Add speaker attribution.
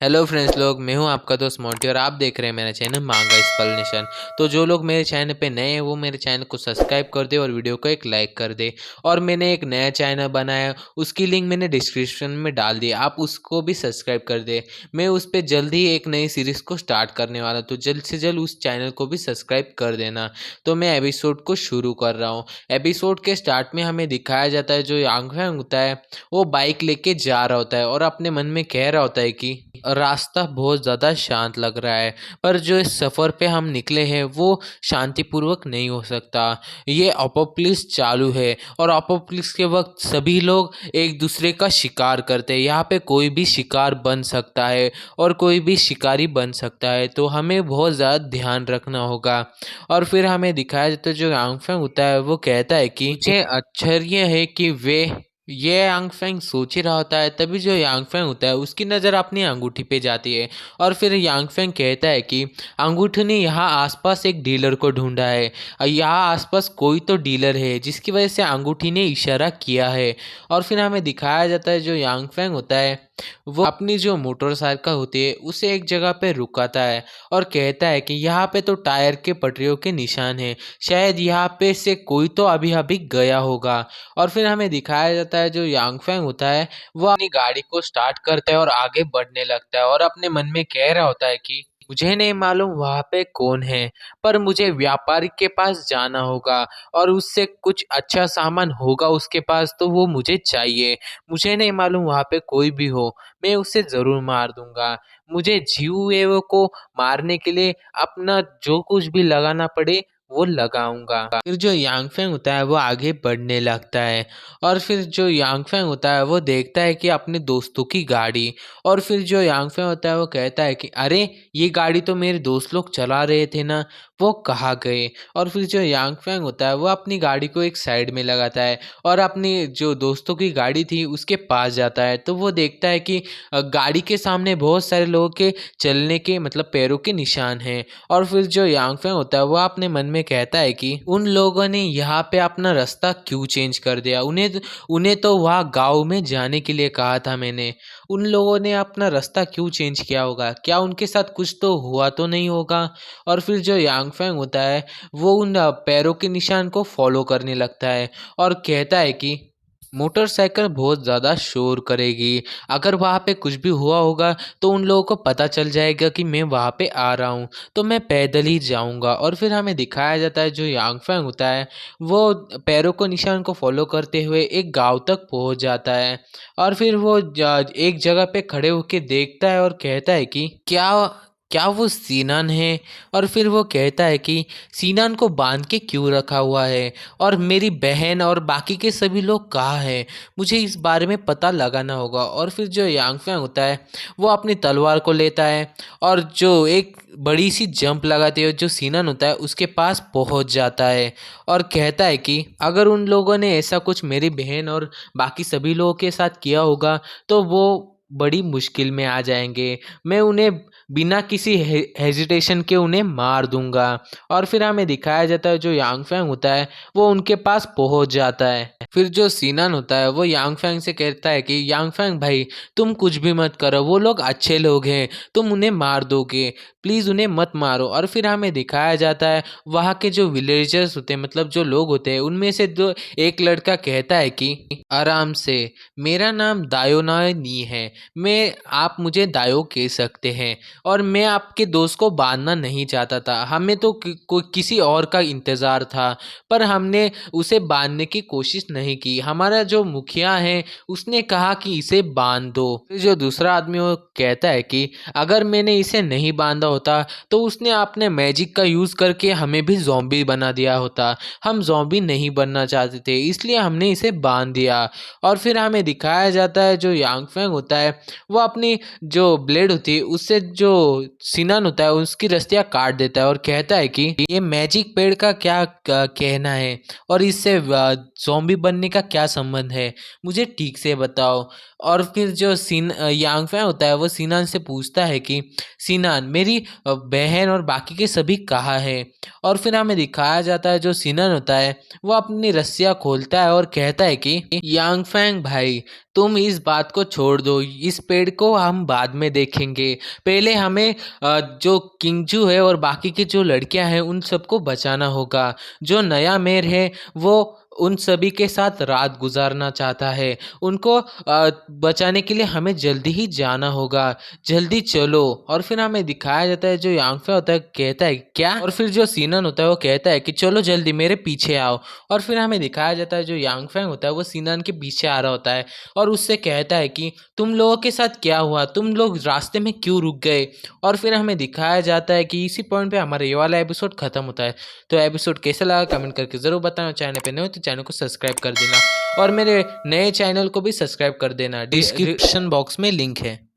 Speaker 1: Hello friends लोग, मैं हूं आपका दोस्त मोंटी और आप देख रहे हैं मेरा चैनल मांगा एक्सप्लेनेशन। तो जो लोग मेरे चैनल पे नए हैं वो मेरे चैनल को सब्सक्राइब कर दे और वीडियो को एक लाइक कर दे। और मैंने एक नया चैनल बनाया, उसकी लिंक मैंने डिस्क्रिप्शन में डाल दी, आप उसको भी सब्सक्राइब कर दे। मैं उस पर जल्द ही एक नई सीरीज़ को स्टार्ट करने वाला, तो जल्द से जल्द उस चैनल को भी सब्सक्राइब कर देना। तो मैं एपिसोड को शुरू कर रहा हूँ। एपिसोड के स्टार्ट में हमें दिखाया जाता है जो यांग फैंग होता है वो बाइक लेके जा रहा होता है और अपने मन में कह रहा होता है कि रास्ता बहुत ज़्यादा शांत लग रहा है, पर जो इस सफ़र पे हम निकले हैं वो शांतिपूर्वक नहीं हो सकता। ये अपोक्लिप्स चालू है और अपोक्लिप्स के वक्त सभी लोग एक दूसरे का शिकार करते हैं। यहाँ पे कोई भी शिकार बन सकता है और कोई भी शिकारी बन सकता है, तो हमें बहुत ज़्यादा ध्यान रखना होगा। और फिर हमें दिखाया जाता है जो यांगफेंग होता है वो कहता है कि मुझे आश्चर्य है कि वे ये यांगफेंग सोच ही रहा होता है, तभी जो यांगफेंग होता है उसकी नज़र अपनी अंगूठी पे जाती है। और फिर यांगफेंग कहता है कि अंगूठी ने यहाँ आसपास एक डीलर को ढूंढा है, यहाँ आसपास कोई तो डीलर है जिसकी वजह से अंगूठी ने इशारा किया है। और फिर हमें दिखाया जाता है जो यांगफेंग होता है वो अपनी जो मोटरसाइकिल होती है उसे एक जगह पे रुकाता है और कहता है कि यहाँ पे तो टायर के पटरियों के निशान हैं, शायद यहाँ पे से कोई तो अभी अभी गया होगा। और फिर हमें दिखाया जाता है जो यांगफेंग होता है वो अपनी गाड़ी को स्टार्ट करता है और आगे बढ़ने लगता है और अपने मन में कह रहा होता है कि मुझे नहीं मालूम वहाँ पे कौन है, पर मुझे व्यापारी के पास जाना होगा और उससे कुछ अच्छा सामान होगा उसके पास, तो वो मुझे चाहिए। मुझे नहीं मालूम वहाँ पे कोई भी हो, मैं उसे ज़रूर मार दूंगा। मुझे जीव हुए को मारने के लिए अपना जो कुछ भी लगाना पड़े वो लगाऊंगा। फिर जो यांगफेंग होता है वो आगे बढ़ने लगता है और फिर जो यांगफेंग होता है वो देखता है कि अपने दोस्तों की गाड़ी। और फिर जो यांगफेंग होता है वो कहता है कि अरे, ये गाड़ी तो मेरे दोस्त लोग चला रहे थे ना, वो कहाँ गए। और फिर जो यांगफेंग होता है वो अपनी गाड़ी को एक साइड में लगाता है और अपनी जो दोस्तों की गाड़ी थी उसके पास जाता है, तो वो देखता है कि गाड़ी के सामने बहुत सारे लोगों के चलने के मतलब पैरों के निशान हैं। और फिर जो यांगफेंग होता है वो अपने मन में कहता है कि उन लोगों ने यहाँ पे अपना रास्ता क्यों चेंज कर दिया, उन्हें उन्हें तो वहाँ गाँव में जाने के लिए कहा था मैंने। उन लोगों ने अपना रास्ता क्यों चेंज किया होगा, क्या उनके साथ कुछ तो हुआ तो नहीं होगा। और फिर जो यांगफेंग होता है वो उन पैरों के निशान को फॉलो करने लगता है और कहता है कि मोटरसाइकिल बहुत ज़्यादा शोर करेगी, अगर वहाँ पे कुछ भी हुआ होगा तो उन लोगों को पता चल जाएगा कि मैं वहाँ पे आ रहा हूँ, तो मैं पैदल ही जाऊँगा। और फिर हमें दिखाया जाता है जो यांगफेंग होता है वो पैरों को निशान को फॉलो करते हुए एक गांव तक पहुँच जाता है। और फिर वो एक जगह पे खड़े होके देखता है और कहता है कि क्या क्या वो सीनान है। और फिर वो कहता है कि सीनान को बांध के क्यों रखा हुआ है और मेरी बहन और बाकी के सभी लोग कहाँ हैं, मुझे इस बारे में पता लगाना होगा। और फिर जो यांगफेंग होता है वो अपनी तलवार को लेता है और जो एक बड़ी सी जंप लगाते हुए जो सीनान होता है उसके पास पहुंच जाता है और कहता है कि अगर उन लोगों ने ऐसा कुछ मेरी बहन और बाकी सभी लोगों के साथ किया होगा तो वो बड़ी मुश्किल में आ जाएंगे, मैं उन्हें बिना किसी हेजिटेशन के उन्हें मार दूंगा। और फिर हमें दिखाया जाता है जो यांगफेंग होता है वो उनके पास पहुंच जाता है। फिर जो सीनान होता है वो यांगफेंग से कहता है कि यांगफेंग भाई, तुम कुछ भी मत करो, वो लोग अच्छे लोग हैं, तुम उन्हें मार दोगे, प्लीज़ उन्हें मत मारो। और फिर हमें दिखाया जाता है वहाँ के जो विलेजर्स होते हैं मतलब जो लोग होते हैं उनमें से दो एक लड़का कहता है कि आराम से, मेरा नाम दायोनाय नी है, मैं आप मुझे दायो कह सकते हैं और मैं आपके दोस्त को बांधना नहीं चाहता था, हमें तो किसी और का इंतज़ार था, पर हमने उसे बांधने की कोशिश नहीं की। हमारा जो मुखिया है उसने कहा कि इसे बांध दो। फिर जो दूसरा आदमी वो कहता है कि अगर मैंने इसे नहीं बांधा होता तो उसने अपने मैजिक का यूज़ करके हमें भी ज़ॉम्बी बना दिया होता, हम ज़ॉम्बी नहीं बनना चाहते थे इसलिए हमने इसे बांध दिया। और फिर हमें दिखाया जाता है जो यांगफेंग होता है वो अपनी जो ब्लेड होती है उससे जो सिनान होता है उसकी रस्सियाँ काट देता है और कहता है कि ये मैजिक पेड़ का क्या कहना है और इससे ज़ॉम्बी बनने का क्या संबंध है, मुझे ठीक से बताओ। और फिर जो यांगफै होता है वो सिनान से पूछता है कि सिनान मेरी बहन और बाकी के सभी कहाँ है। और फिर हमें दिखाया जाता है जो सिनान होता है वो अपनी रस्सियाँ खोलता है और कहता है कि यांगफैंग भाई, तुम इस बात को छोड़ दो, इस पेड़ को हम बाद में देखेंगे। पहले हमें जो किंगजू है और बाकी की जो लड़कियां हैं उन सबको बचाना होगा। जो नया मेयर है वो उन सभी के साथ रात गुजारना चाहता है। उनको बचाने के लिए हमें जल्दी ही जाना होगा, जल्दी चलो। और फिर हमें दिखाया जाता है जो यांगफे होता है कहता है क्या, और फिर जो सीनन होता है वो कहता है कि चलो जल्दी मेरे पीछे आओ। और फिर हमें दिखाया जाता है जो यांगफे होता है वो सीनन के पीछे आ रहा होता है और उससे कहता है कि तुम लोगों के साथ क्या हुआ, तुम लोग रास्ते में क्यों रुक गए। और फिर हमें दिखाया जाता है कि इसी पॉइंट पे हमारा ये वाला एपिसोड खत्म होता है। तो एपिसोड कैसा लगा कमेंट करके ज़रूर बताना। चैनल पे नए हो तो चैनल को सब्सक्राइब कर देना और मेरे नए चैनल को भी सब्सक्राइब कर देना। डिस्क्रिप्शन बॉक्स में लिंक है।